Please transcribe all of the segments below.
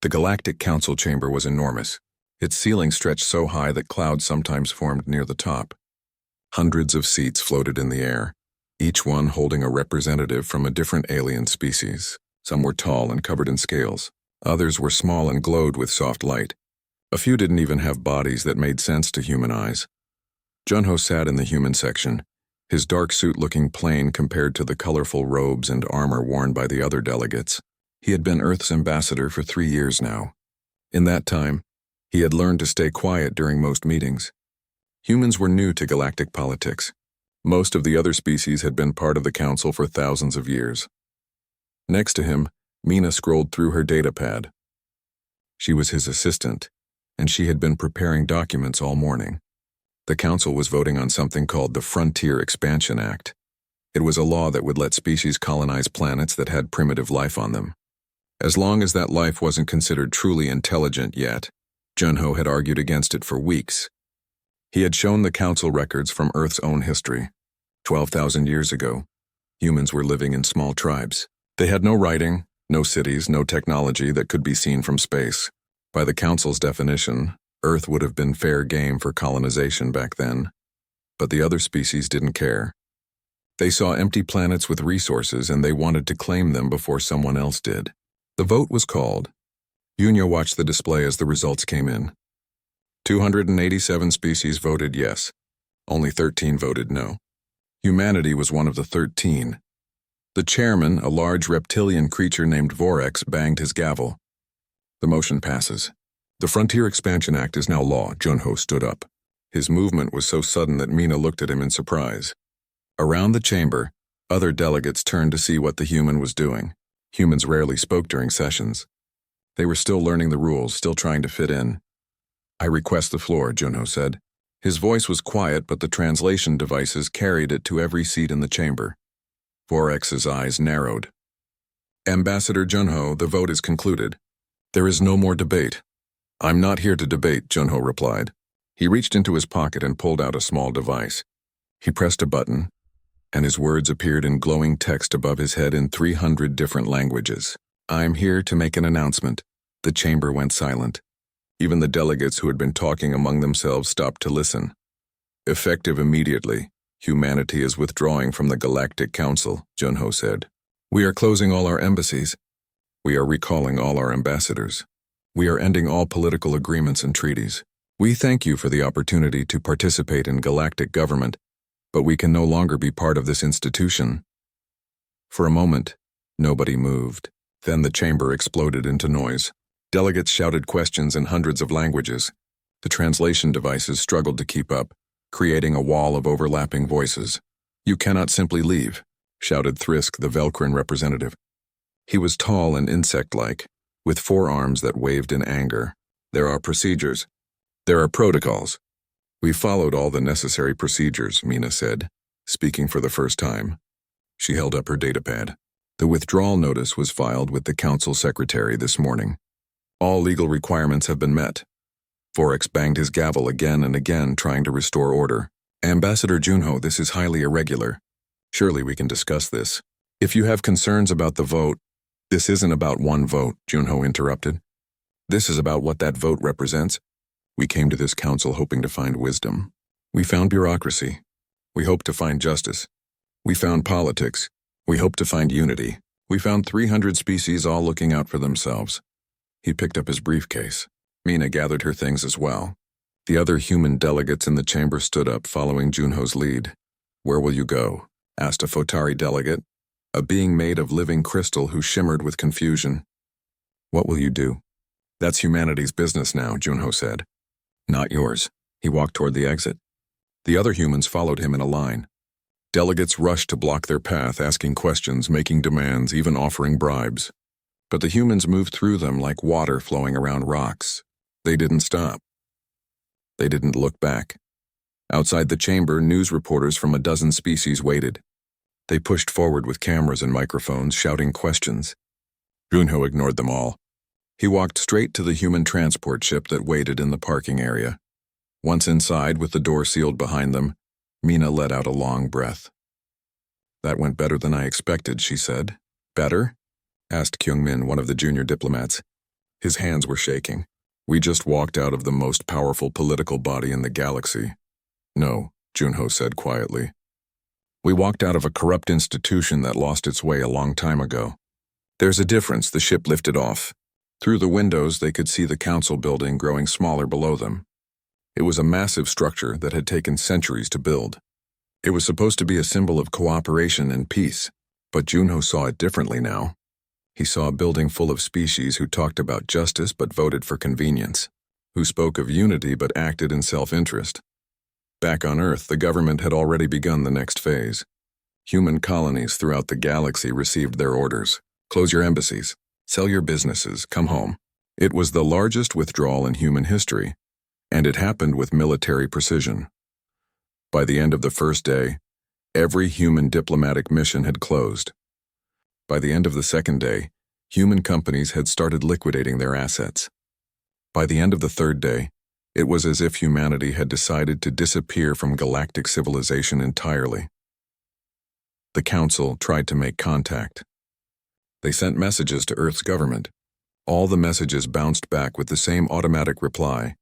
The Galactic Council chamber was enormous. Its ceiling stretched so high that clouds sometimes formed near the top. Hundreds of seats floated in the air, each one holding a representative from a different alien species. Some were tall and covered in scales. Others were small and glowed with soft light. A few didn't even have bodies that made sense to human eyes. Junho sat in the human section, his dark suit looking plain compared to the colorful robes and armor worn by the other delegates. He had been Earth's ambassador for 3 years now. In that time, he had learned to stay quiet during most meetings. Humans were new to galactic politics. Most of the other species had been part of the council for thousands of years. Next to him, Mina scrolled through her datapad. She was his assistant, and she had been preparing documents all morning. The council was voting on something called the Frontier Expansion Act. It was a law that would let species colonize planets that had primitive life on them. As long as that life wasn't considered truly intelligent yet, Junho had argued against it for weeks. He had shown the council records from Earth's own history. 12,000 years ago, humans were living in small tribes. They had no writing, no cities, no technology that could be seen from space. By the council's definition, Earth would have been fair game for colonization back then. But the other species didn't care. They saw empty planets with resources and they wanted to claim them before someone else did. The vote was called. Yunya watched the display as the results came in. 287 species voted yes. Only 13 voted no. Humanity was one of the 13. The chairman, a large reptilian creature named Vorex, banged his gavel. The motion passes. The Frontier Expansion Act is now law. Junho stood up. His movement was so sudden that Mina looked at him in surprise. Around the chamber, other delegates turned to see what the human was doing. Humans rarely spoke during sessions. They were still learning the rules, still trying to fit in. "I request the floor," Junho said. His voice was quiet, but the translation devices carried it to every seat in the chamber. Vorex's eyes narrowed. "Ambassador Junho, the vote is concluded. There is no more debate." "I'm not here to debate," Junho replied. He reached into his pocket and pulled out a small device. He pressed a button, and his words appeared in glowing text above his head in 300 different languages. "I'm here to make an announcement." The chamber went silent. Even the delegates who had been talking among themselves stopped to listen. "Effective immediately, humanity is withdrawing from the Galactic Council," Junho said. "We are closing all our embassies. We are recalling all our ambassadors. We are ending all political agreements and treaties. We thank you for the opportunity to participate in galactic government, but we can no longer be part of this institution." For a moment, nobody moved. Then the chamber exploded into noise. Delegates shouted questions in hundreds of languages. The translation devices struggled to keep up, creating a wall of overlapping voices. "You cannot simply leave," shouted Thrisk, the Velcrin representative. He was tall and insect-like, with 4 arms that waved in anger. "There are procedures. There are protocols." "We followed all the necessary procedures," Mina said, speaking for the first time. She held up her datapad. The withdrawal notice was filed with the council secretary this morning. "All legal requirements have been met." Vorex banged his gavel again and again, trying to restore order. "Ambassador Junho, this is highly irregular. Surely we can discuss this. If you have concerns about the vote—" "This isn't about one vote," Junho interrupted. "This is about what that vote represents. We came to this council hoping to find wisdom. We found bureaucracy. We hoped to find justice. We found politics. We hoped to find unity. We found 300 species all looking out for themselves." He picked up his briefcase. Mina gathered her things as well. The other human delegates in the chamber stood up, following Junho's lead. "Where will you go?" asked a Photari delegate, a being made of living crystal who shimmered with confusion. "What will you do?" "That's humanity's business now," Junho said. "Not yours." He walked toward the exit. The other humans followed him in a line. Delegates rushed to block their path, asking questions, making demands, even offering bribes. But the humans moved through them like water flowing around rocks. They didn't stop. They didn't look back. Outside the chamber, news reporters from a dozen species waited. They pushed forward with cameras and microphones, shouting questions. Junho ignored them all. He walked straight to the human transport ship that waited in the parking area. Once inside, with the door sealed behind them, Mina let out a long breath. "That went better than I expected," she said. "Better?" asked Kyungmin, one of the junior diplomats. His hands were shaking. "We just walked out of the most powerful political body in the galaxy." "No," Junho said quietly. "We walked out of a corrupt institution that lost its way a long time ago." "There's a difference," the ship lifted off. Through the windows, they could see the council building growing smaller below them. It was a massive structure that had taken centuries to build. It was supposed to be a symbol of cooperation and peace, but Junho saw it differently now. He saw a building full of species who talked about justice but voted for convenience, who spoke of unity but acted in self-interest. Back on Earth, the government had already begun the next phase. Human colonies throughout the galaxy received their orders. Close your embassies. Sell your businesses. Come home. It was the largest withdrawal in human history, and it happened with military precision. By the end of the first day, every human diplomatic mission had closed. By the end of the second day, human companies had started liquidating their assets. By the end of the third day, it was as if humanity had decided to disappear from galactic civilization entirely. The Council tried to make contact. They sent messages to Earth's government. All the messages bounced back with the same automatic reply.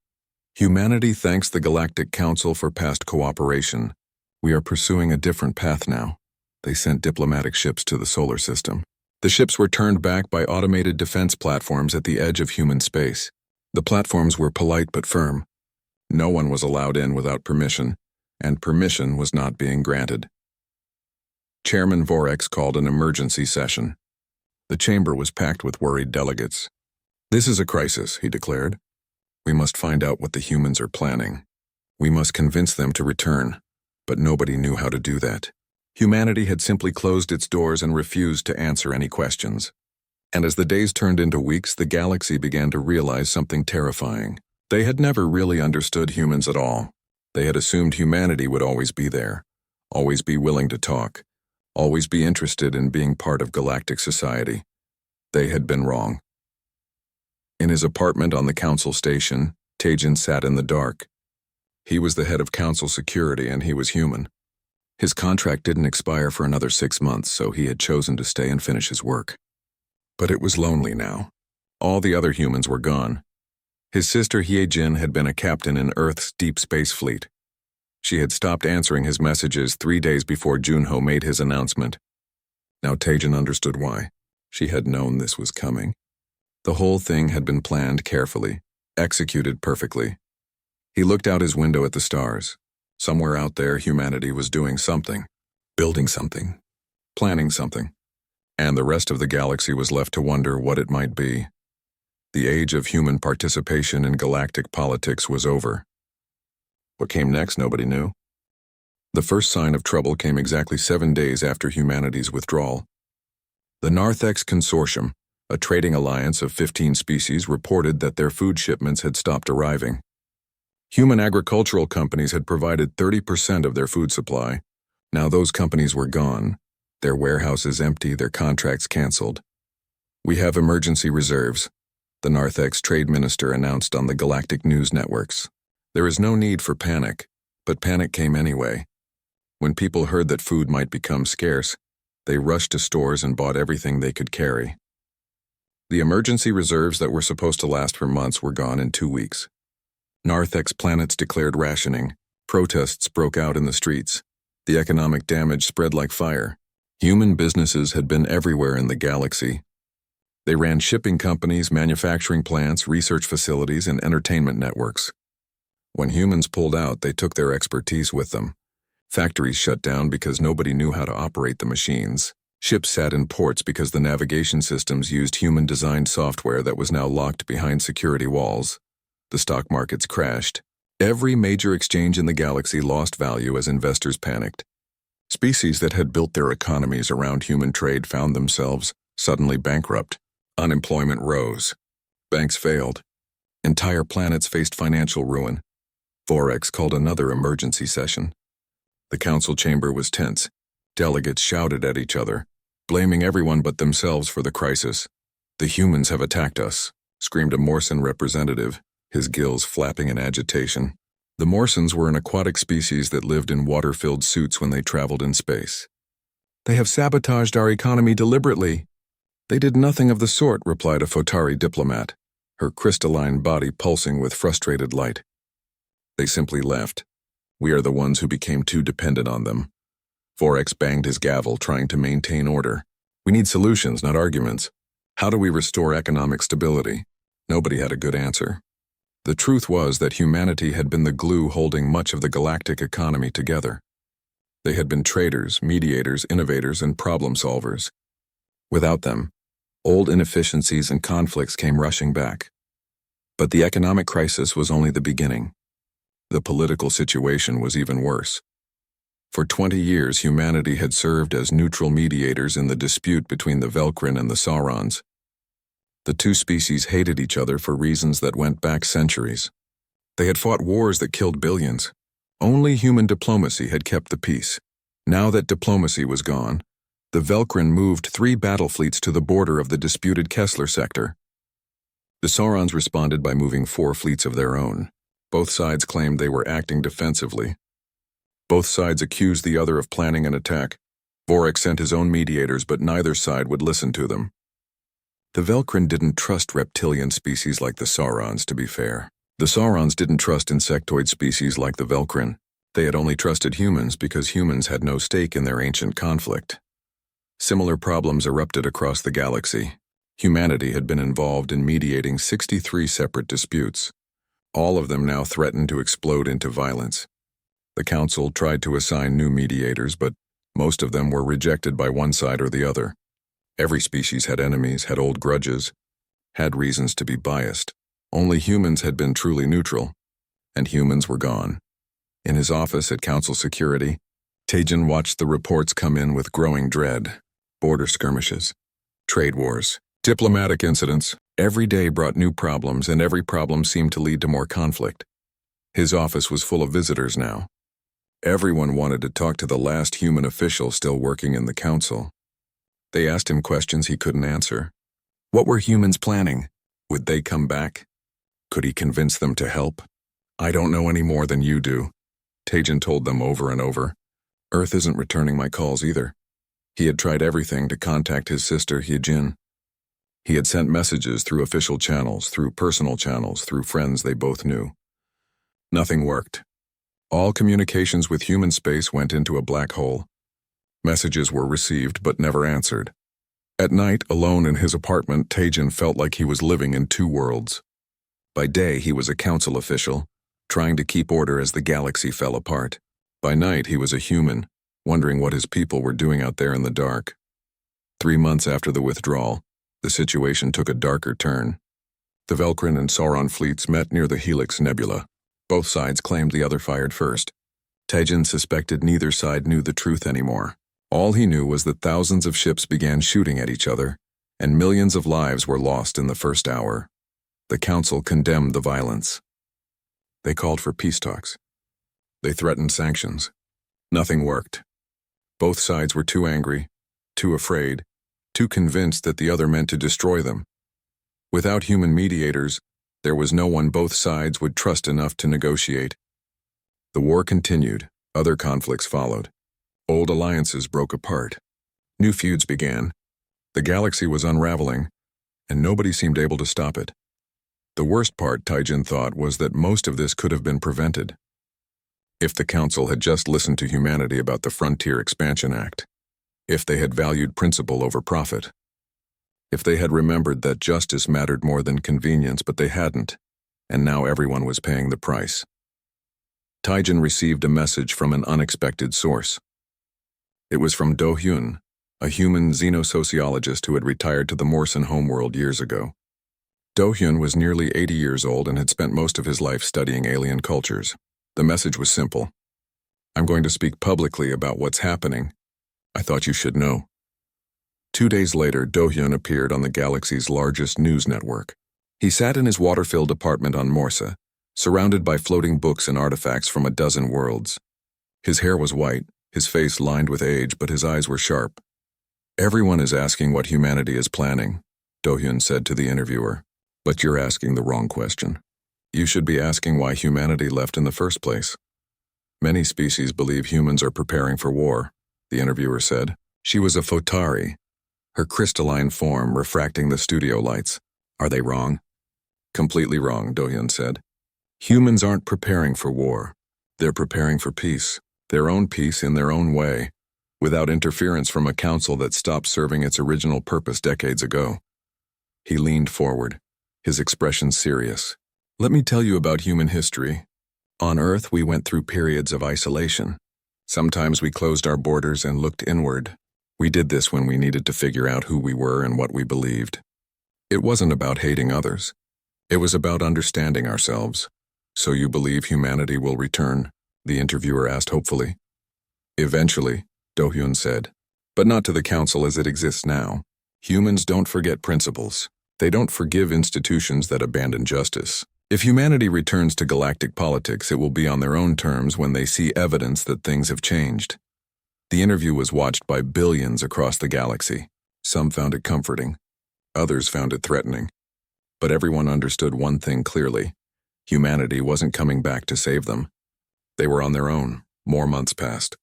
"Humanity thanks the Galactic Council for past cooperation. We are pursuing a different path now." They sent diplomatic ships to the solar system. The ships were turned back by automated defense platforms at the edge of human space. The platforms were polite but firm. No one was allowed in without permission, and permission was not being granted. Chairman Vorex called an emergency session. The chamber was packed with worried delegates. "This is a crisis," he declared. "We must find out what the humans are planning. We must convince them to return." But nobody knew how to do that. Humanity had simply closed its doors and refused to answer any questions. And as the days turned into weeks, the galaxy began to realize something terrifying. They had never really understood humans at all. They had assumed humanity would always be there, always be willing to talk, always be interested in being part of galactic society. They had been wrong. In his apartment on the council station, Tejan sat in the dark. He was the head of council security and he was human. His contract didn't expire for another 6 months, so he had chosen to stay and finish his work. But it was lonely now. All the other humans were gone. His sister Hyejin had been a captain in Earth's deep space fleet. She had stopped answering his messages 3 days before Junho made his announcement. Now Tejan understood why. She had known this was coming. The whole thing had been planned carefully, executed perfectly. He looked out his window at the stars. Somewhere out there, humanity was doing something, building something, planning something, and the rest of the galaxy was left to wonder what it might be. The age of human participation in galactic politics was over. What came next, nobody knew. The first sign of trouble came exactly 7 days after humanity's withdrawal. The Narthex Consortium, a trading alliance of 15 species, reported that their food shipments had stopped arriving. Human agricultural companies had provided 30% of their food supply. Now those companies were gone, their warehouses empty, their contracts canceled. "We have emergency reserves," the Narthex trade minister announced on the galactic news networks. There is no need for panic, but panic came anyway. When people heard that food might become scarce, they rushed to stores and bought everything they could carry. The emergency reserves that were supposed to last for months were gone in 2 weeks. Narthex planets declared rationing. Protests broke out in the streets. The economic damage spread like fire. Human businesses had been everywhere in the galaxy. They ran shipping companies, manufacturing plants, research facilities, and entertainment networks. When humans pulled out, they took their expertise with them. Factories shut down because nobody knew how to operate the machines. Ships sat in ports because the navigation systems used human-designed software that was now locked behind security walls. The stock markets crashed. Every major exchange in the galaxy lost value as investors panicked. Species that had built their economies around human trade found themselves suddenly bankrupt. Unemployment rose. Banks failed. Entire planets faced financial ruin. Vorex called another emergency session. The council chamber was tense. Delegates shouted at each other, blaming everyone but themselves for the crisis. "The humans have attacked us," screamed a Morrison representative, his gills flapping in agitation. The Morsans were an aquatic species that lived in water-filled suits when they traveled in space. "They have sabotaged our economy deliberately." "They did nothing of the sort," replied a Photari diplomat. her crystalline body pulsing with frustrated light. They simply left. We are the ones who became too dependent on them. Vorex banged his gavel, trying to maintain order. We need solutions, not arguments. How do we restore economic stability? Nobody had a good answer. The truth was that humanity had been the glue holding much of the galactic economy together. They had been traders, mediators, innovators, and problem solvers. Without them, old inefficiencies and conflicts came rushing back. But the economic crisis was only the beginning. The political situation was even worse. For 20 years, humanity had served as neutral mediators in the dispute between the Velkrin and the Saurons. The two species hated each other for reasons that went back centuries. They had fought wars that killed billions. Only human diplomacy had kept the peace. Now that diplomacy was gone, the Velkrin moved 3 battle fleets to the border of the disputed Kessler sector. The Saurons responded by moving 4 fleets of their own. Both sides claimed they were acting defensively. Both sides accused the other of planning an attack. Vorex sent his own mediators, but neither side would listen to them. The Velkrin didn't trust reptilian species like the Saurons, to be fair. The Saurons didn't trust insectoid species like the Velkrin. They had only trusted humans because humans had no stake in their ancient conflict. Similar problems erupted across the galaxy. Humanity had been involved in mediating 63 separate disputes. All of them now threatened to explode into violence. The Council tried to assign new mediators, but most of them were rejected by one side or the other. Every species had enemies, had old grudges, had reasons to be biased. Only humans had been truly neutral, and humans were gone. In his office at Council Security, Tejan watched the reports come in with growing dread. Border skirmishes, trade wars, diplomatic incidents. Every day brought new problems, and every problem seemed to lead to more conflict. His office was full of visitors now. Everyone wanted to talk to the last human official still working in the Council. They asked him questions he couldn't answer. What were humans planning? Would they come back? Could he convince them to help? I don't know any more than you do, Tejan told them over and over. Earth isn't returning my calls either. He had tried everything to contact his sister Hyejin. He had sent messages through official channels, through personal channels, through friends they both knew. Nothing worked. All communications with human space went into a black hole. Messages were received but never answered. At night, alone in his apartment, Tejan felt like he was living in 2 worlds. By day, he was a council official, trying to keep order as the galaxy fell apart. By night, he was a human, wondering what his people were doing out there in the dark. 3 months after the withdrawal, the situation took a darker turn. The Velkrin and Sauron fleets met near the Helix Nebula. Both sides claimed the other fired first. Tejan suspected neither side knew the truth anymore. All he knew was that thousands of ships began shooting at each other, and millions of lives were lost in the first hour. The Council condemned the violence. They called for peace talks. They threatened sanctions. Nothing worked. Both sides were too angry, too afraid, too convinced that the other meant to destroy them. Without human mediators, there was no one both sides would trust enough to negotiate. The war continued. Other conflicts followed. Old alliances broke apart. New feuds began. The galaxy was unraveling, and nobody seemed able to stop it. The worst part, Tejan thought, was that most of this could have been prevented. If the Council had just listened to humanity about the Frontier Expansion Act. If they had valued principle over profit. If they had remembered that justice mattered more than convenience, but they hadn't, and now everyone was paying the price. Tejan received a message from an unexpected source. It was from Do Hyun, a human xenosociologist who had retired to the Morrison homeworld years ago. Do Hyun was nearly 80 years old and had spent most of his life studying alien cultures. The message was simple. I'm going to speak publicly about what's happening. I thought you should know. 2 days later, Do Hyun appeared on the galaxy's largest news network. He sat in his water-filled apartment on Morsa, surrounded by floating books and artifacts from a dozen worlds. His hair was white, his face lined with age, but his eyes were sharp. Everyone is asking what humanity is planning, Do Hyun said to the interviewer. But you're asking the wrong question. You should be asking why humanity left in the first place. Many species believe humans are preparing for war, the interviewer said. She was a Photari, her crystalline form refracting the studio lights. Are they wrong? Completely wrong, Do-hyun said. Humans aren't preparing for war. They're preparing for peace, their own peace in their own way, without interference from a council that stopped serving its original purpose decades ago. He leaned forward, his expression serious. Let me tell you about human history. On Earth, we went through periods of isolation. Sometimes we closed our borders and looked inward. We did this when we needed to figure out who we were and what we believed. It wasn't about hating others. It was about understanding ourselves. So you believe humanity will return? The interviewer asked hopefully. Eventually, Do-hyun said, but not to the council as it exists now. Humans don't forget principles. They don't forgive institutions that abandon justice. If humanity returns to galactic politics, it will be on their own terms when they see evidence that things have changed. The interview was watched by billions across the galaxy. Some found it comforting. Others found it threatening. But everyone understood one thing clearly. Humanity wasn't coming back to save them. They were on their own. More months passed.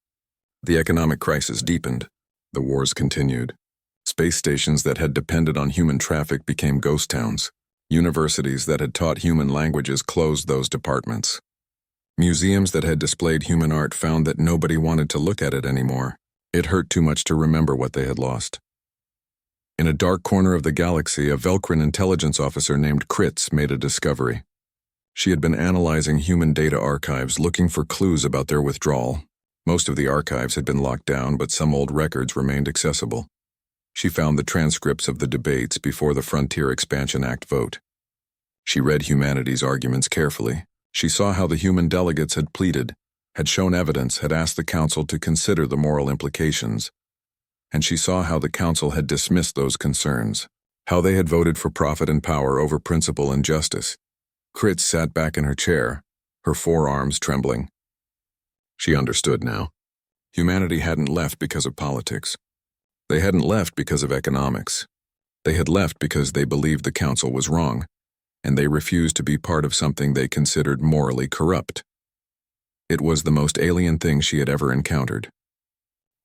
The economic crisis deepened. The wars continued. Space stations that had depended on human traffic became ghost towns. Universities that had taught human languages closed those departments. Museums that had displayed human art found that nobody wanted to look at it anymore. It hurt too much to remember what they had lost. In a dark corner of the galaxy, a Velcrin intelligence officer named Kritz made a discovery. She had been analyzing human data archives looking for clues about their withdrawal. Most of the archives had been locked down, but some old records remained accessible. She found the transcripts of the debates before the Frontier Expansion Act vote. She read humanity's arguments carefully. She saw how the human delegates had pleaded, had shown evidence, had asked the council to consider the moral implications. And she saw how the council had dismissed those concerns, how they had voted for profit and power over principle and justice. Kritz sat back in her chair, her forearms trembling. She understood now. Humanity hadn't left because of politics. They hadn't left because of economics. They had left because they believed the council was wrong, and they refused to be part of something they considered morally corrupt. It was the most alien thing she had ever encountered.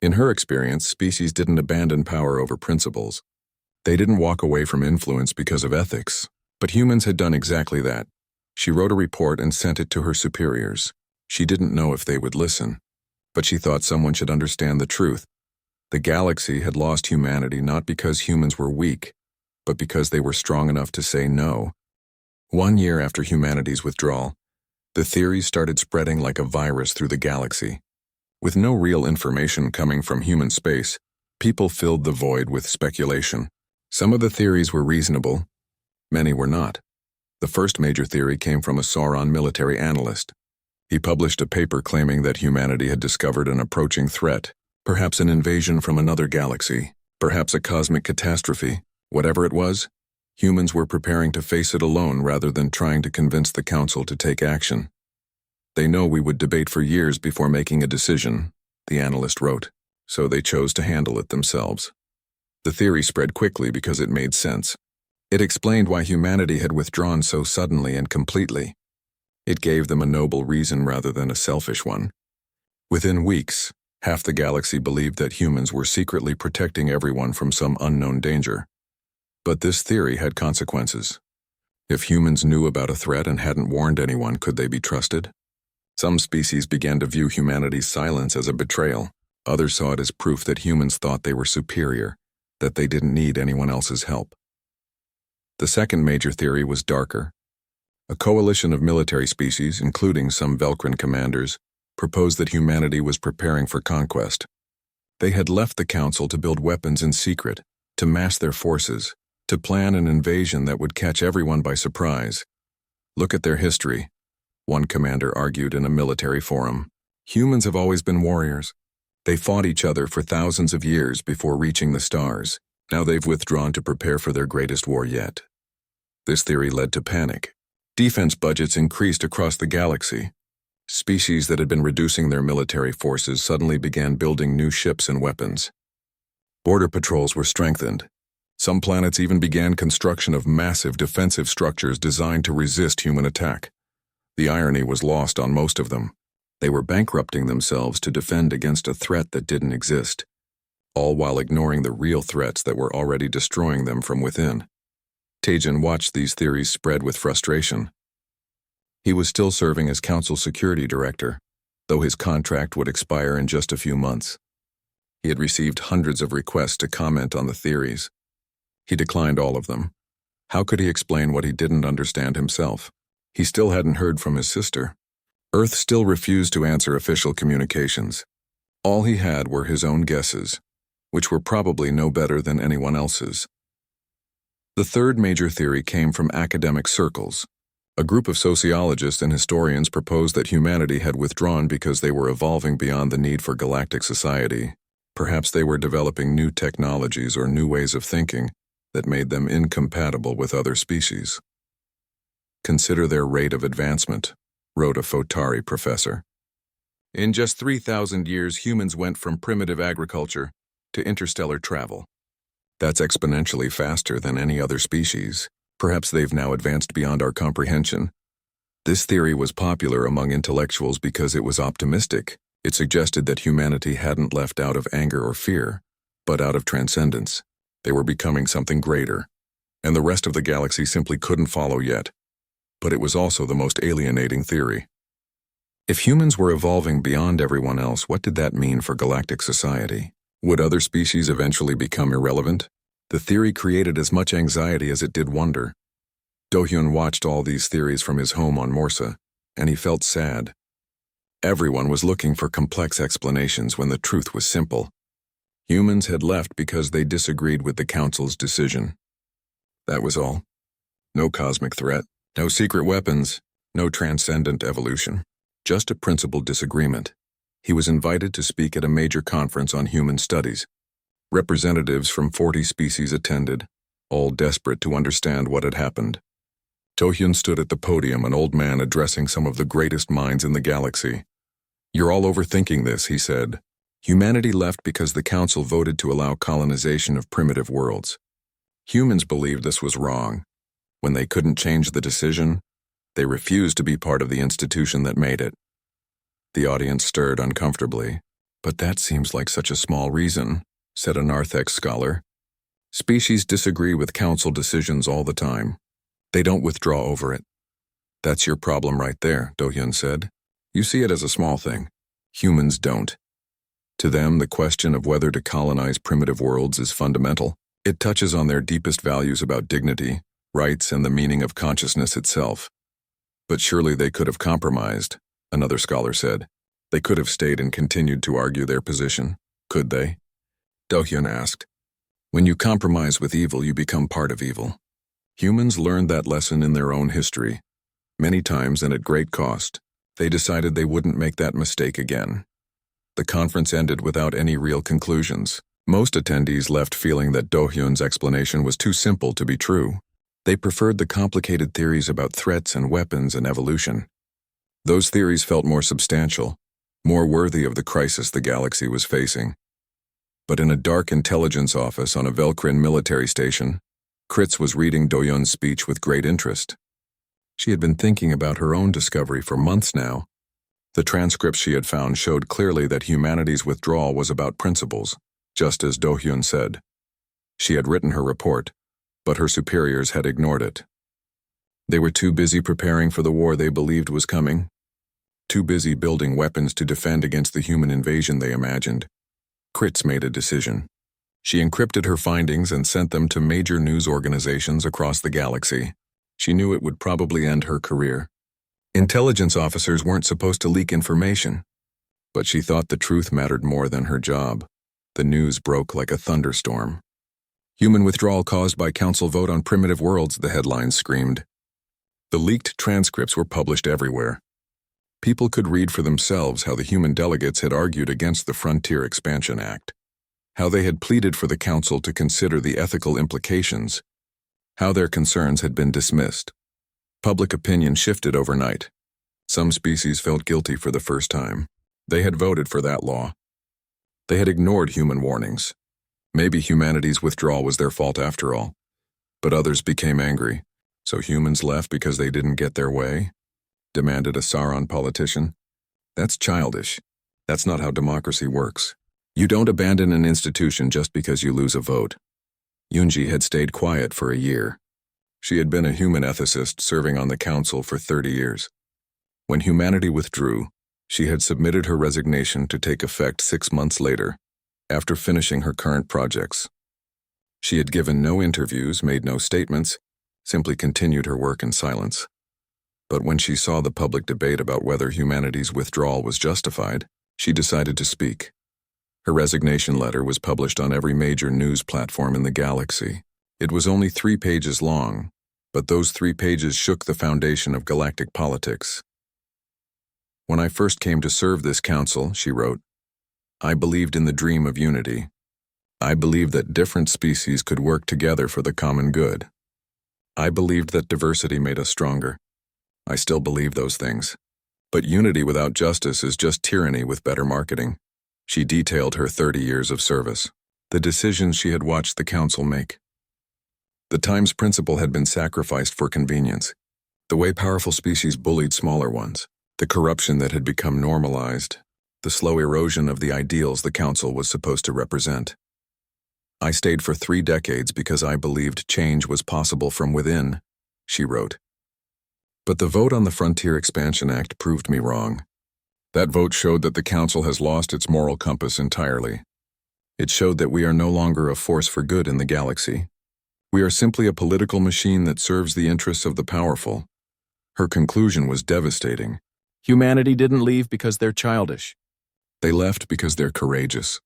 In her experience, species didn't abandon power over principles. They didn't walk away from influence because of ethics. But humans had done exactly that. She wrote a report and sent it to her superiors. She didn't know if they would listen, but she thought someone should understand the truth. The galaxy had lost humanity not because humans were weak, but because they were strong enough to say no. 1 year after humanity's withdrawal, the theories started spreading like a virus through the galaxy. With no real information coming from human space, people filled the void with speculation. Some of the theories were reasonable, many were not. The first major theory came from a Sauron military analyst. He published a paper claiming that humanity had discovered an approaching threat, perhaps an invasion from another galaxy, perhaps a cosmic catastrophe. Whatever it was, humans were preparing to face it alone rather than trying to convince the council to take action. They know we would debate for years before making a decision, the analyst wrote, so they chose to handle it themselves. The theory spread quickly because it made sense. It explained why humanity had withdrawn so suddenly and completely. It gave them a noble reason rather than a selfish one. Within weeks, half the galaxy believed that humans were secretly protecting everyone from some unknown danger. But this theory had consequences. If humans knew about a threat and hadn't warned anyone, could they be trusted? Some species began to view humanity's silence as a betrayal. Others saw it as proof that humans thought they were superior, that they didn't need anyone else's help. The second major theory was darker. A coalition of military species, including some Velcrin commanders, proposed that humanity was preparing for conquest. They had left the council to build weapons in secret, to mass their forces, to plan an invasion that would catch everyone by surprise. Look at their history, one commander argued in a military forum. Humans have always been warriors. They fought each other for thousands of years before reaching the stars. Now they've withdrawn to prepare for their greatest war yet. This theory led to panic. Defense budgets increased across the galaxy. Species that had been reducing their military forces suddenly began building new ships and weapons. Border patrols were strengthened. Some planets even began construction of massive defensive structures designed to resist human attack. The irony was lost on most of them. They were bankrupting themselves to defend against a threat that didn't exist, all while ignoring the real threats that were already destroying them from within. Taejin watched these theories spread with frustration. He was still serving as council security director, though his contract would expire in just a few months. He had received hundreds of requests to comment on the theories. He declined all of them. How could he explain what he didn't understand himself? He still hadn't heard from his sister. Earth still refused to answer official communications. All he had were his own guesses, which were probably no better than anyone else's. The third major theory came from academic circles. A group of sociologists and historians proposed that humanity had withdrawn because they were evolving beyond the need for galactic society. Perhaps they were developing new technologies or new ways of thinking that made them incompatible with other species. Consider their rate of advancement, wrote a Fotari professor. In just 3,000 years, humans went from primitive agriculture to interstellar travel. That's exponentially faster than any other species. Perhaps they've now advanced beyond our comprehension. This theory was popular among intellectuals because it was optimistic. It suggested that humanity hadn't left out of anger or fear, but out of transcendence. They were becoming something greater, and the rest of the galaxy simply couldn't follow yet. But it was also the most alienating theory. If humans were evolving beyond everyone else, what did that mean for galactic society? Would other species eventually become irrelevant? The theory created as much anxiety as it did wonder. Do-hyun watched all these theories from his home on Morsa, and he felt sad. Everyone was looking for complex explanations when the truth was simple. Humans had left because they disagreed with the Council's decision. That was all. No cosmic threat, no secret weapons, no transcendent evolution. Just a principled disagreement. He was invited to speak at a major conference on human studies. Representatives from 40 species attended, all desperate to understand what had happened. Do-hyun stood at the podium, an old man addressing some of the greatest minds in the galaxy. "You're all overthinking this," he said. "Humanity left because the Council voted to allow colonization of primitive worlds. Humans believed this was wrong. When they couldn't change the decision, they refused to be part of the institution that made it." The audience stirred uncomfortably. "But that seems like such a small reason," said a Narthex scholar. "Species disagree with Council decisions all the time. They don't withdraw over it." "That's your problem right there," Do-hyun said. "You see it as a small thing. Humans don't. To them, the question of whether to colonize primitive worlds is fundamental. It touches on their deepest values about dignity, rights, and the meaning of consciousness itself." "But surely they could have compromised," another scholar said. "They could have stayed and continued to argue their position. Could they?" Do-hyun asked. "When you compromise with evil, you become part of evil. Humans learned that lesson in their own history. Many times and at great cost. They decided they wouldn't make that mistake again." The conference ended without any real conclusions. Most attendees left feeling that Do-hyun's explanation was too simple to be true. They preferred the complicated theories about threats and weapons and evolution. Those theories felt more substantial, more worthy of the crisis the galaxy was facing. But in a dark intelligence office on a Velkrin military station, Kritz was reading Do-hyun's speech with great interest. She had been thinking about her own discovery for months now. The transcripts she had found showed clearly that humanity's withdrawal was about principles, just as Do-hyun said. She had written her report, but her superiors had ignored it. They were too busy preparing for the war they believed was coming, too busy building weapons to defend against the human invasion they imagined. Kritz made a decision. She encrypted her findings and sent them to major news organizations across the galaxy. She knew it would probably end her career. Intelligence officers weren't supposed to leak information, but she thought the truth mattered more than her job. The news broke like a thunderstorm. "Human withdrawal caused by Council vote on primitive worlds," the headlines screamed. The leaked transcripts were published everywhere. People could read for themselves how the human delegates had argued against the Frontier Expansion Act, how they had pleaded for the Council to consider the ethical implications, how their concerns had been dismissed. Public opinion shifted overnight. Some species felt guilty for the first time. They had voted for that law. They had ignored human warnings. Maybe humanity's withdrawal was their fault after all. But others became angry. "So humans left because they didn't get their way?" demanded a Sauron politician. "That's childish. That's not how democracy works. You don't abandon an institution just because you lose a vote." Yoonji had stayed quiet for a year. She had been a human ethicist serving on the council for 30 years. When humanity withdrew, she had submitted her resignation to take effect 6 months later, after finishing her current projects. She had given no interviews, made no statements, simply continued her work in silence. But when she saw the public debate about whether humanity's withdrawal was justified, she decided to speak. Her resignation letter was published on every major news platform in the galaxy. It was only 3 pages long, but those 3 pages shook the foundation of galactic politics. When I first came to serve this council, she wrote, I believed in the dream of unity. I believed that different species could work together for the common good. I believed that diversity made us stronger. I still believe those things. But unity without justice is just tyranny with better marketing. She detailed her 30 years of service, the decisions she had watched the council make. The times principle had been sacrificed for convenience, the way powerful species bullied smaller ones, the corruption that had become normalized, the slow erosion of the ideals the council was supposed to represent. I stayed for 3 decades because I believed change was possible from within, she wrote. But the vote on the Frontier Expansion Act proved me wrong. That vote showed that the council has lost its moral compass entirely. It showed that we are no longer a force for good in the galaxy. We are simply a political machine that serves the interests of the powerful. Her conclusion was devastating. Humanity didn't leave because they're childish. They left because they're courageous.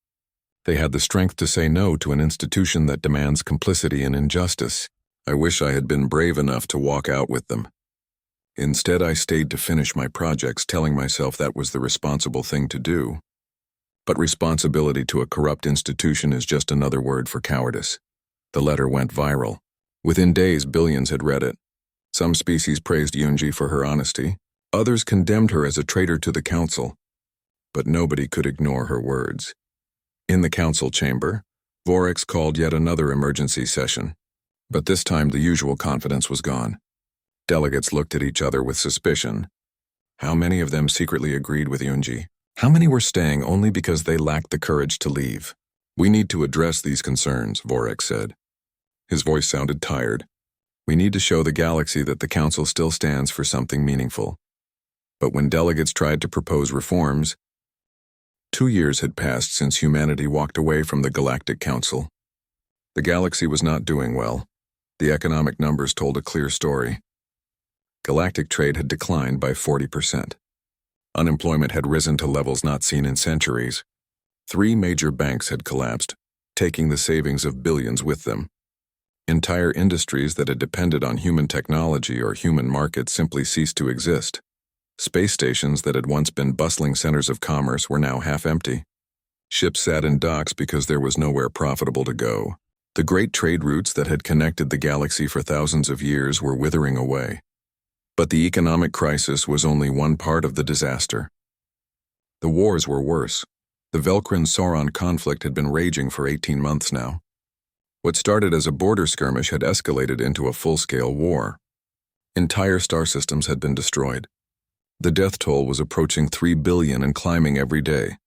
They had the strength to say no to an institution that demands complicity and injustice. I wish I had been brave enough to walk out with them. Instead, I stayed to finish my projects, telling myself that was the responsible thing to do. But responsibility to a corrupt institution is just another word for cowardice. The letter went viral. Within days, billions had read it. Some species praised Yunji for her honesty. Others condemned her as a traitor to the council. But nobody could ignore her words. In the council chamber, Vorex called yet another emergency session. But this time the usual confidence was gone. Delegates looked at each other with suspicion. How many of them secretly agreed with Yunji? How many were staying only because they lacked the courage to leave? We need to address these concerns, Vorex said. His voice sounded tired. We need to show the galaxy that the council still stands for something meaningful. But when delegates tried to propose reforms, 2 years had passed since humanity walked away from the Galactic Council. The galaxy was not doing well. The economic numbers told a clear story. Galactic trade had declined by 40%. Unemployment had risen to levels not seen in centuries. 3 major banks had collapsed, taking the savings of billions with them. Entire industries that had depended on human technology or human markets simply ceased to exist. Space stations that had once been bustling centers of commerce were now half empty. Ships sat in docks because there was nowhere profitable to go. The great trade routes that had connected the galaxy for thousands of years were withering away. But the economic crisis was only one part of the disaster. The wars were worse. The Velkrin-Sauron conflict had been raging for 18 months now. What started as a border skirmish had escalated into a full-scale war. Entire star systems had been destroyed. The death toll was approaching 3 billion and climbing every day.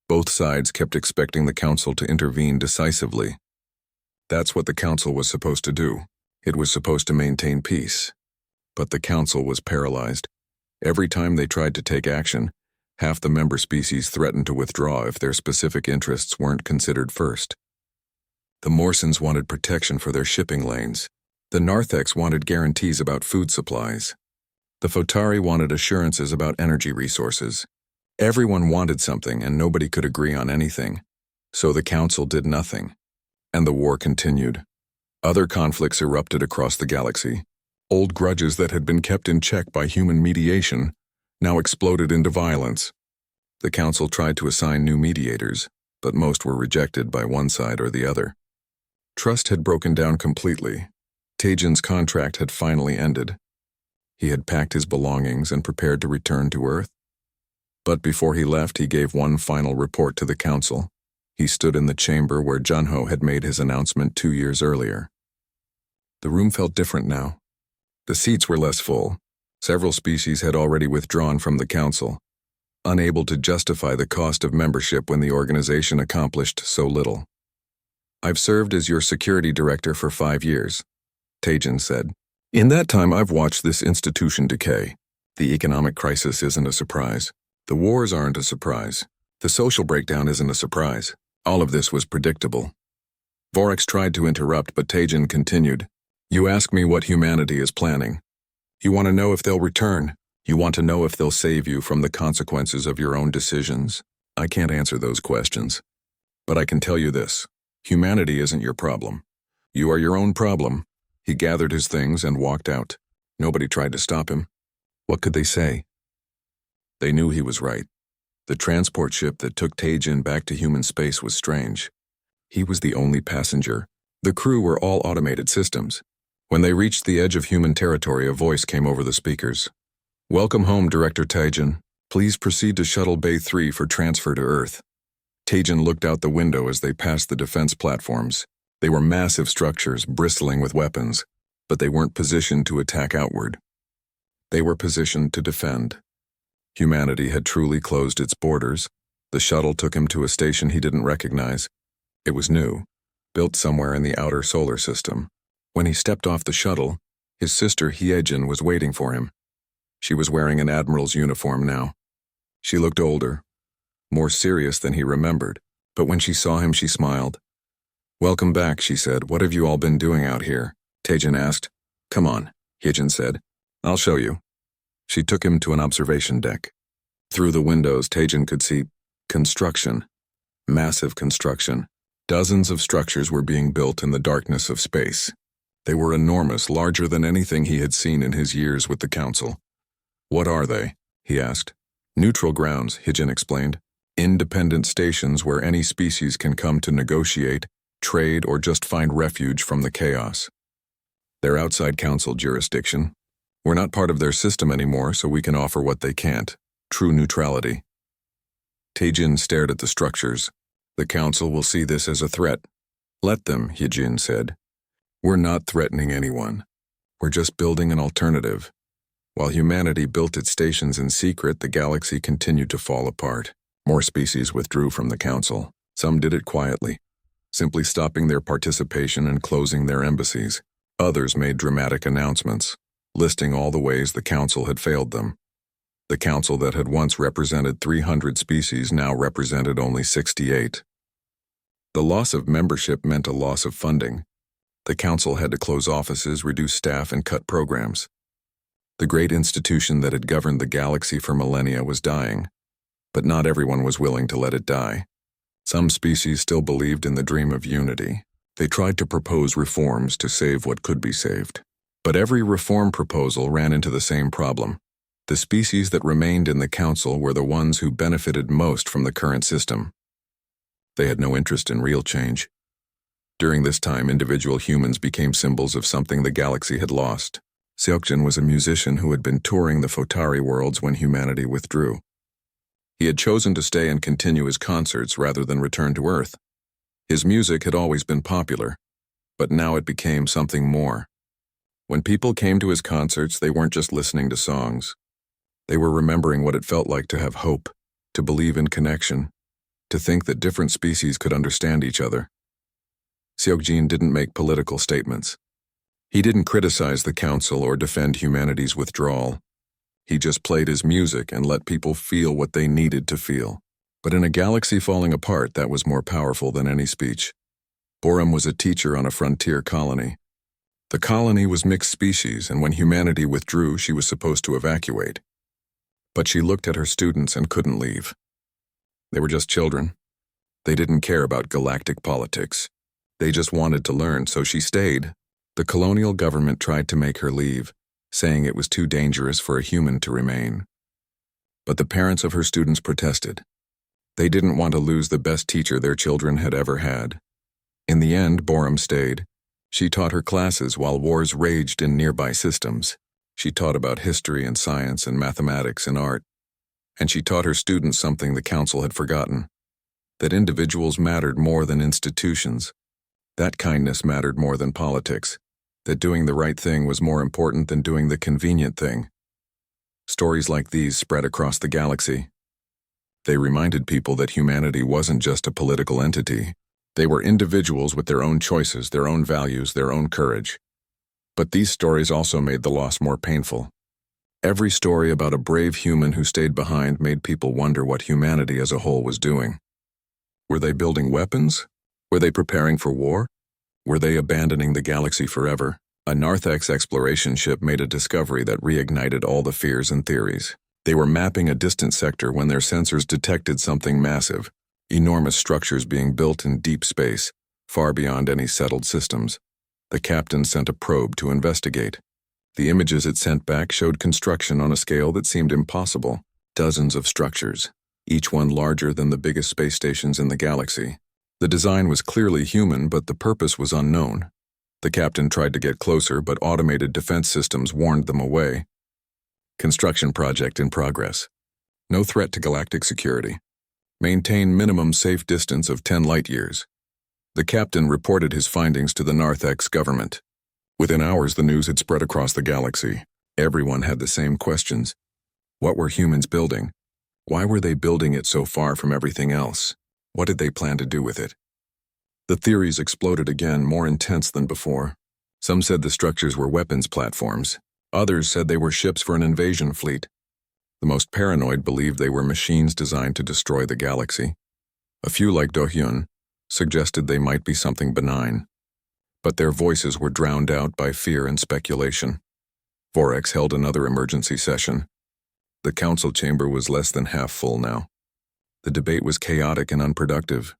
Both sides kept expecting the council to intervene decisively. That's what the council was supposed to do. It was supposed to maintain peace. But the council was paralyzed. Every time they tried to take action, half the member species threatened to withdraw if their specific interests weren't considered first. The Morsans wanted protection for their shipping lanes. The Narthex wanted guarantees about food supplies. The Photari wanted assurances about energy resources. Everyone wanted something and nobody could agree on anything. So the council did nothing. And the war continued. Other conflicts erupted across the galaxy. Old grudges that had been kept in check by human mediation now exploded into violence. The council tried to assign new mediators, but most were rejected by one side or the other. Trust had broken down completely. Tajin's contract had finally ended. He had packed his belongings and prepared to return to Earth. But before he left, he gave one final report to the council. He stood in the chamber where Junho had made his announcement 2 years earlier. The room felt different now. The seats were less full. Several species had already withdrawn from the council, unable to justify the cost of membership when the organization accomplished so little. I've served as your security director for 5 years, Tajin said. In that time, I've watched this institution decay. The economic crisis isn't a surprise. The wars aren't a surprise. The social breakdown isn't a surprise. All of this was predictable. Vorax tried to interrupt, but Tejan continued. You ask me what humanity is planning. You want to know if they'll return. You want to know if they'll save you from the consequences of your own decisions. I can't answer those questions. But I can tell you this. Humanity isn't your problem. You are your own problem. He gathered his things and walked out. Nobody tried to stop him. What could they say? They knew he was right. The transport ship that took Tejan back to human space was strange. He was the only passenger. The crew were all automated systems. When they reached the edge of human territory, a voice came over the speakers. Welcome home, Director Tejan. Please proceed to Shuttle Bay 3 for transfer to Earth. Tejan looked out the window as they passed the defense platforms. They were massive structures, bristling with weapons, but they weren't positioned to attack outward. They were positioned to defend. Humanity had truly closed its borders. The shuttle took him to a station he didn't recognize. It was new, built somewhere in the outer solar system. When he stepped off the shuttle, his sister Hyejin was waiting for him. She was wearing an admiral's uniform now. She looked older, more serious than he remembered, but when she saw him she smiled. Welcome back, she said. What have you all been doing out here? Tejan asked. Come on, Hyejin said. I'll show you. She took him to an observation deck. Through the windows, Tejan could see construction. Massive construction. Dozens of structures were being built in the darkness of space. They were enormous, larger than anything he had seen in his years with the Council. What are they? He asked. Neutral grounds, Hyejin explained. Independent stations where any species can come to negotiate, trade, or just find refuge from the chaos. They're outside Council jurisdiction. We're not part of their system anymore, so we can offer what they can't. True neutrality. Tejan stared at the structures. The Council will see this as a threat. Let them, Hyejin said. We're not threatening anyone. We're just building an alternative. While humanity built its stations in secret, the galaxy continued to fall apart. More species withdrew from the Council. Some did it quietly, simply stopping their participation and closing their embassies. Others made dramatic announcements, listing all the ways the Council had failed them. The Council that had once represented 300 species now represented only 68. The loss of membership meant a loss of funding. The Council had to close offices, reduce staff, and cut programs. The great institution that had governed the galaxy for millennia was dying, but not everyone was willing to let it die. Some species still believed in the dream of unity. They tried to propose reforms to save what could be saved. But every reform proposal ran into the same problem. The species that remained in the Council were the ones who benefited most from the current system. They had no interest in real change. During this time, individual humans became symbols of something the galaxy had lost. Seokjin was a musician who had been touring the Photari worlds when humanity withdrew. He had chosen to stay and continue his concerts rather than return to Earth. His music had always been popular, but now it became something more. When people came to his concerts, they weren't just listening to songs. They were remembering what it felt like to have hope, to believe in connection, to think that different species could understand each other. Seokjin didn't make political statements. He didn't criticize the Council or defend humanity's withdrawal. He just played his music and let people feel what they needed to feel. But in a galaxy falling apart, that was more powerful than any speech. Borum was a teacher on a frontier colony. The colony was mixed species, and when humanity withdrew, she was supposed to evacuate. But she looked at her students and couldn't leave. They were just children. They didn't care about galactic politics. They just wanted to learn, so she stayed. The colonial government tried to make her leave, saying it was too dangerous for a human to remain. But the parents of her students protested. They didn't want to lose the best teacher their children had ever had. In the end, Borum stayed. She taught her classes while wars raged in nearby systems. She taught about history and science and mathematics and art. And she taught her students something the Council had forgotten, that individuals mattered more than institutions, that kindness mattered more than politics, that doing the right thing was more important than doing the convenient thing. Stories like these spread across the galaxy. They reminded people that humanity wasn't just a political entity. They were individuals with their own choices, their own values, their own courage. But these stories also made the loss more painful. Every story about a brave human who stayed behind made people wonder what humanity as a whole was doing. Were they building weapons? Were they preparing for war? Were they abandoning the galaxy forever? A Narthex exploration ship made a discovery that reignited all the fears and theories. They were mapping a distant sector when their sensors detected something massive, enormous structures being built in deep space, far beyond any settled systems. The captain sent a probe to investigate. The images it sent back showed construction on a scale that seemed impossible. Dozens of structures, each one larger than the biggest space stations in the galaxy. The design was clearly human, but the purpose was unknown. The captain tried to get closer, but automated defense systems warned them away. Construction project in progress. No threat to galactic security. Maintain minimum safe distance of 10 light-years. The captain reported his findings to the Narthex government. Within hours, the news had spread across the galaxy. Everyone had the same questions. What were humans building? Why were they building it so far from everything else? What did they plan to do with it? The theories exploded again, more intense than before. Some said the structures were weapons platforms. Others said they were ships for an invasion fleet. The most paranoid believed they were machines designed to destroy the galaxy. A few, like Do-hyun, suggested they might be something benign. But their voices were drowned out by fear and speculation. Vorex held another emergency session. The council chamber was less than half full now. The debate was chaotic and unproductive.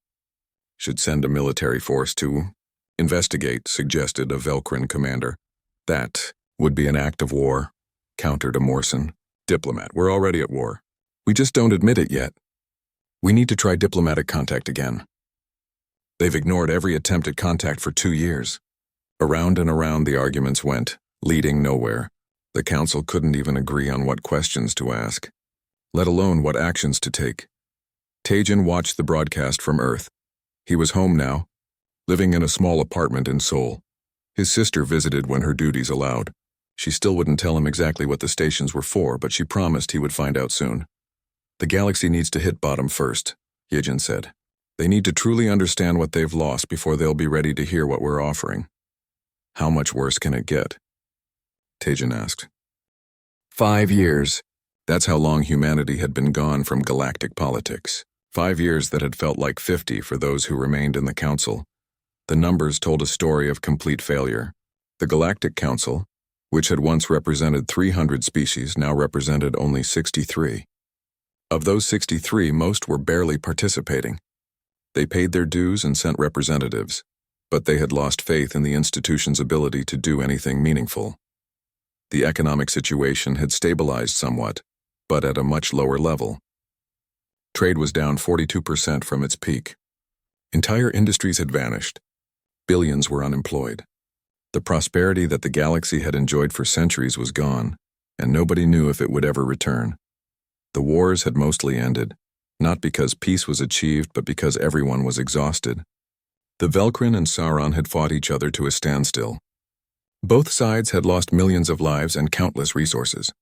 Should send a military force to investigate, suggested a Velcrin commander. That would be an act of war, countered a Morrison. Diplomat, we're already at war. We just don't admit it yet. We need to try diplomatic contact again. They've ignored every attempt at contact for 2 years. Around and around the arguments went, leading nowhere. The council couldn't even agree on what questions to ask, let alone what actions to take. Taejin watched the broadcast from Earth. He was home now, living in a small apartment in Seoul. His sister visited when her duties allowed. She still wouldn't tell him exactly what the stations were for, but she promised he would find out soon. The galaxy needs to hit bottom first, Yejin said. They need to truly understand what they've lost before they'll be ready to hear what we're offering. How much worse can it get? Taejin asked. 5 years. That's how long humanity had been gone from galactic politics. 5 years that had felt like 50 for those who remained in the council. The numbers told a story of complete failure. The Galactic Council, which had once represented 300 species, now represented only 63. Of those 63, most were barely participating. They paid their dues and sent representatives, but they had lost faith in the institution's ability to do anything meaningful. The economic situation had stabilized somewhat, but at a much lower level. Trade was down 42% from its peak. Entire industries had vanished. Billions were unemployed. The prosperity that the galaxy had enjoyed for centuries was gone, and nobody knew if it would ever return. The wars had mostly ended, not because peace was achieved, but because everyone was exhausted. The Velcrin and Sauron had fought each other to a standstill. Both sides had lost millions of lives and countless resources.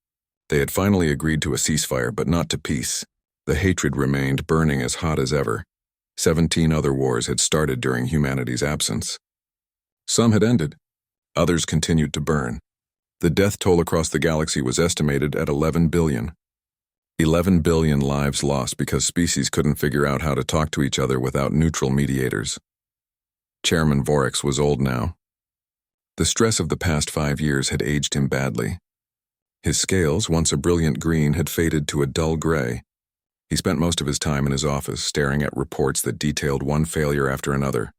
They had finally agreed to a ceasefire, but not to peace. The hatred remained burning as hot as ever. 17 other wars had started during humanity's absence. Some had ended. Others continued to burn. The death toll across the galaxy was estimated at 11 billion. 11 billion lives lost because species couldn't figure out how to talk to each other without neutral mediators. Chairman Vorex was old now. The stress of the past 5 years had aged him badly. His scales, once a brilliant green, had faded to a dull gray. He spent most of his time in his office, staring at reports that detailed one failure after another.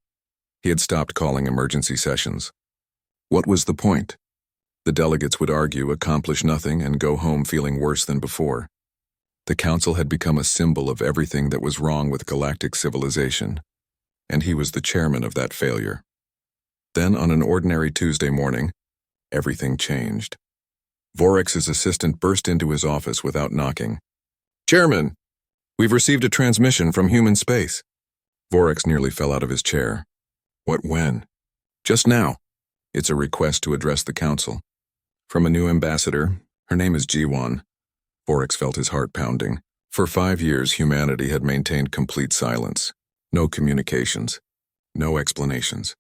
He had stopped calling emergency sessions. What was the point? The delegates would argue, accomplish nothing, and go home feeling worse than before. The council had become a symbol of everything that was wrong with galactic civilization, and he was the chairman of that failure. Then, on an ordinary Tuesday morning, everything changed. Vorex's assistant burst into his office without knocking. "Chairman, we've received a transmission from human space." Vorex nearly fell out of his chair. "What, when?" "Just now. It's a request to address the council. From a new ambassador. Her name is Ji-won." Vorex felt his heart pounding. For 5 years, humanity had maintained complete silence. No communications. No explanations.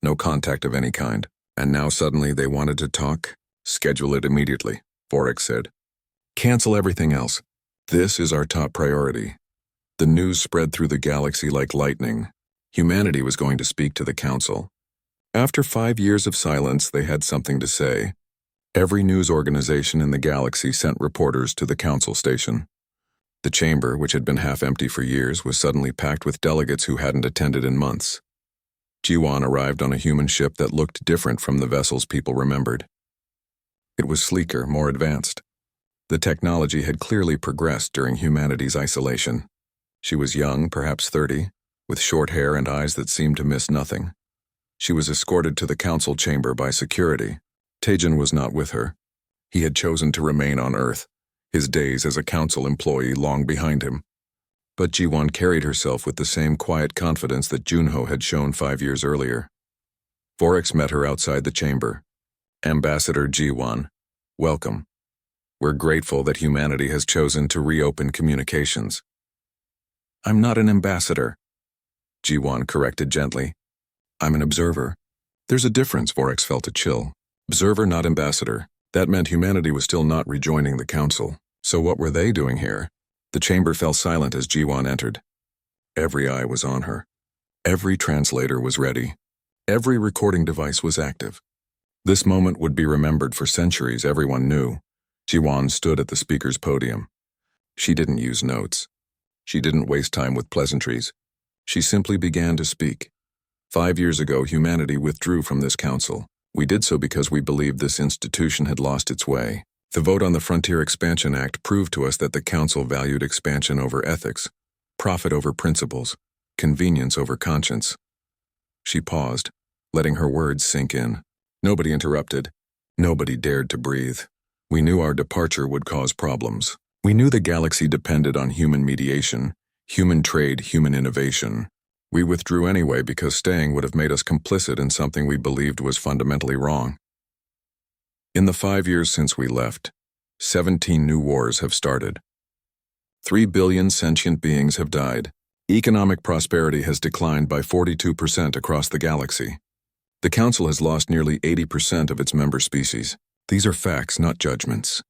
No contact of any kind. And now suddenly they wanted to talk? Schedule it immediately, Vorex said. Cancel everything else. This is our top priority. The news spread through the galaxy like lightning. Humanity was going to speak to the Council. After 5 years of silence, they had something to say. Every news organization in the galaxy sent reporters to the Council station. The chamber, which had been half empty for years, was suddenly packed with delegates who hadn't attended in months. Jiwan arrived on a human ship that looked different from the vessels people remembered. It was sleeker, more advanced. The technology had clearly progressed during humanity's isolation. She was young, perhaps 30, with short hair and eyes that seemed to miss nothing. She was escorted to the council chamber by security. Tejan was not with her. He had chosen to remain on Earth, his days as a council employee long behind him. But Jiwan carried herself with the same quiet confidence that Junho had shown 5 years earlier. Vorex met her outside the chamber. Ambassador Jiwan, welcome. We're grateful that humanity has chosen to reopen communications. I'm not an ambassador, Jiwan corrected gently. I'm an observer. There's a difference, Vorex felt a chill. Observer, not ambassador. That meant humanity was still not rejoining the council. So what were they doing here? The chamber fell silent as Jiwan entered. Every eye was on her. Every translator was ready. Every recording device was active. This moment would be remembered for centuries, everyone knew. Jiwan stood at the speaker's podium. She didn't use notes. She didn't waste time with pleasantries. She simply began to speak. 5 years ago, humanity withdrew from this council. We did so because we believed this institution had lost its way. The vote on the Frontier Expansion Act proved to us that the council valued expansion over ethics, profit over principles, convenience over conscience. She paused, letting her words sink in. Nobody interrupted. Nobody dared to breathe. We knew our departure would cause problems. We knew the galaxy depended on human mediation, human trade, human innovation. We withdrew anyway because staying would have made us complicit in something we believed was fundamentally wrong. In the 5 years since we left, 17 new wars have started. 3 billion sentient beings have died. Economic prosperity has declined by 42% across the galaxy. The Council has lost nearly 80% of its member species. These are facts, not judgments.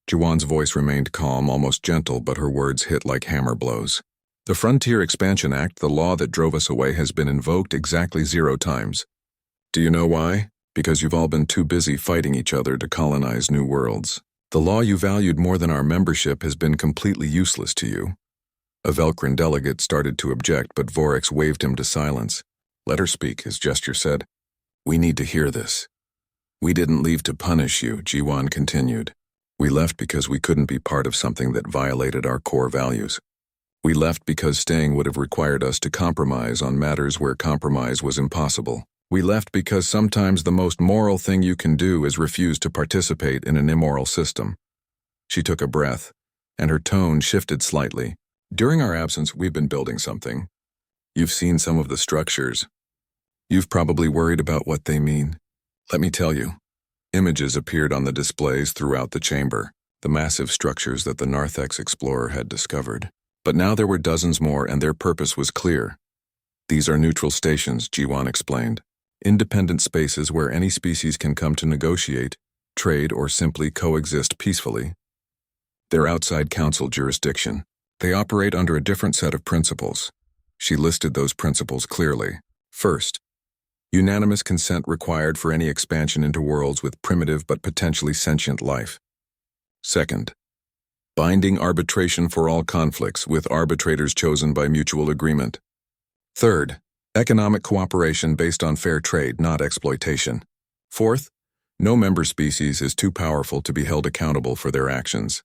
Jiwan's voice remained calm, almost gentle, but her words hit like hammer blows. The Frontier Expansion Act, the law that drove us away, has been invoked exactly 0 times. Do you know why? Because you've all been too busy fighting each other to colonize new worlds. The law you valued more than our membership has been completely useless to you. A Velcrin delegate started to object, but Vorex waved him to silence. Let her speak, his gesture said. We need to hear this. We didn't leave to punish you, Jiwan continued. We left because we couldn't be part of something that violated our core values. We left because staying would have required us to compromise on matters where compromise was impossible. We left because sometimes the most moral thing you can do is refuse to participate in an immoral system. She took a breath, and her tone shifted slightly. During our absence, we've been building something. You've seen some of the structures. You've probably worried about what they mean. Let me tell you. Images appeared on the displays throughout the chamber, the massive structures that the Narthex explorer had discovered. But now there were dozens more, and their purpose was clear. These are neutral stations, Jiwan explained. Independent spaces where any species can come to negotiate, trade, or simply coexist peacefully. They're outside council jurisdiction. They operate under a different set of principles. She listed those principles clearly. First, unanimous consent required for any expansion into worlds with primitive but potentially sentient life. Second, binding arbitration for all conflicts with arbitrators chosen by mutual agreement. Third, economic cooperation based on fair trade, not exploitation. Fourth, no member species is too powerful to be held accountable for their actions.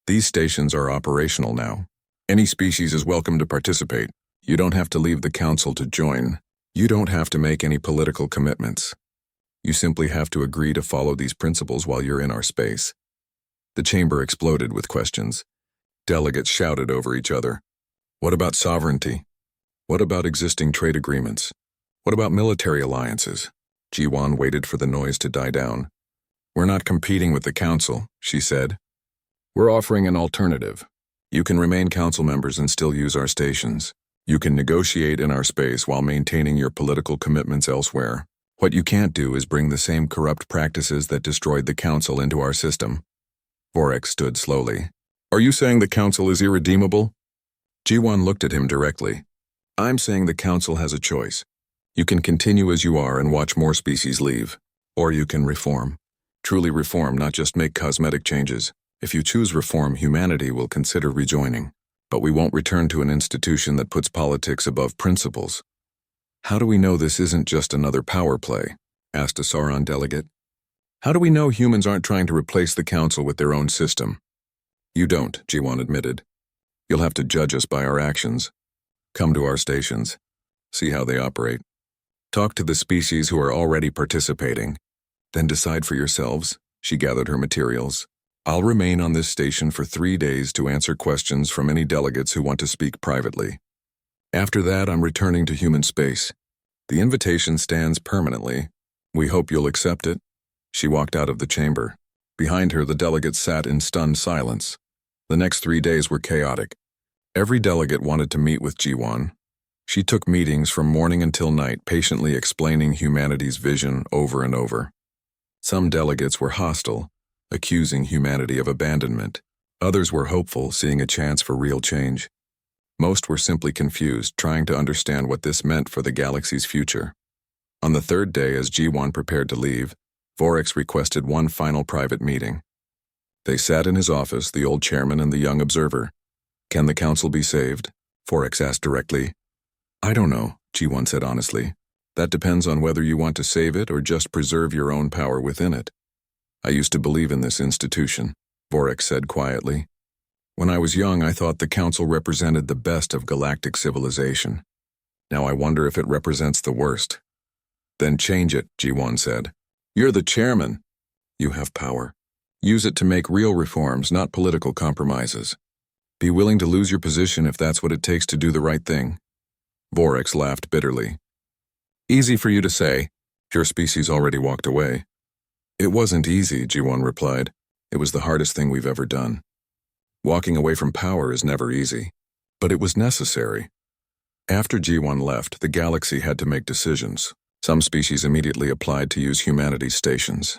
These stations are operational now. Any species is welcome to participate. You don't have to leave the council to join. You don't have to make any political commitments. You simply have to agree to follow these principles while you're in our space. The chamber exploded with questions. Delegates shouted over each other. What about sovereignty? What about existing trade agreements? What about military alliances? Jiwan waited for the noise to die down. We're not competing with the council, she said. We're offering an alternative. You can remain council members and still use our stations. You can negotiate in our space while maintaining your political commitments elsewhere. What you can't do is bring the same corrupt practices that destroyed the Council into our system. Vorex stood slowly. Are you saying the Council is irredeemable? G1 looked at him directly. I'm saying the Council has a choice. You can continue as you are and watch more species leave. Or you can reform. Truly reform, not just make cosmetic changes. If you choose reform, humanity will consider rejoining. But we won't return to an institution that puts politics above principles. How do we know this isn't just another power play? Asked a Sauron delegate. How do we know humans aren't trying to replace the Council with their own system? You don't, G1 admitted. You'll have to judge us by our actions. Come to our stations. See how they operate. Talk to the species who are already participating. Then decide for yourselves. She gathered her materials. I'll remain on this station for 3 days to answer questions from any delegates who want to speak privately. After that, I'm returning to human space. The invitation stands permanently. We hope you'll accept it. She walked out of the chamber. Behind her, the delegates sat in stunned silence. The next 3 days were chaotic. Every delegate wanted to meet with G1. She took meetings from morning until night, patiently explaining humanity's vision over and over. Some delegates were hostile, accusing humanity of abandonment. Others were hopeful, seeing a chance for real change. Most were simply confused, trying to understand what this meant for the galaxy's future. On the 3rd day, as G1 prepared to leave, Vorex requested one final private meeting. They sat in his office, the old chairman and the young observer. Can the Council be saved? Vorex asked directly. I don't know, G1 said honestly. That depends on whether you want to save it or just preserve your own power within it. I used to believe in this institution, Vorex said quietly. When I was young, I thought the Council represented the best of galactic civilization. Now I wonder if it represents the worst. Then change it, G1 said. You're the chairman. You have power. Use it to make real reforms, not political compromises. Be willing to lose your position if that's what it takes to do the right thing. Vorex laughed bitterly. Easy for you to say. Your species already walked away. It wasn't easy, G1 replied. It was the hardest thing we've ever done. Walking away from power is never easy. But it was necessary. After G1 left, the galaxy had to make decisions. Some species immediately applied to use humanity's stations.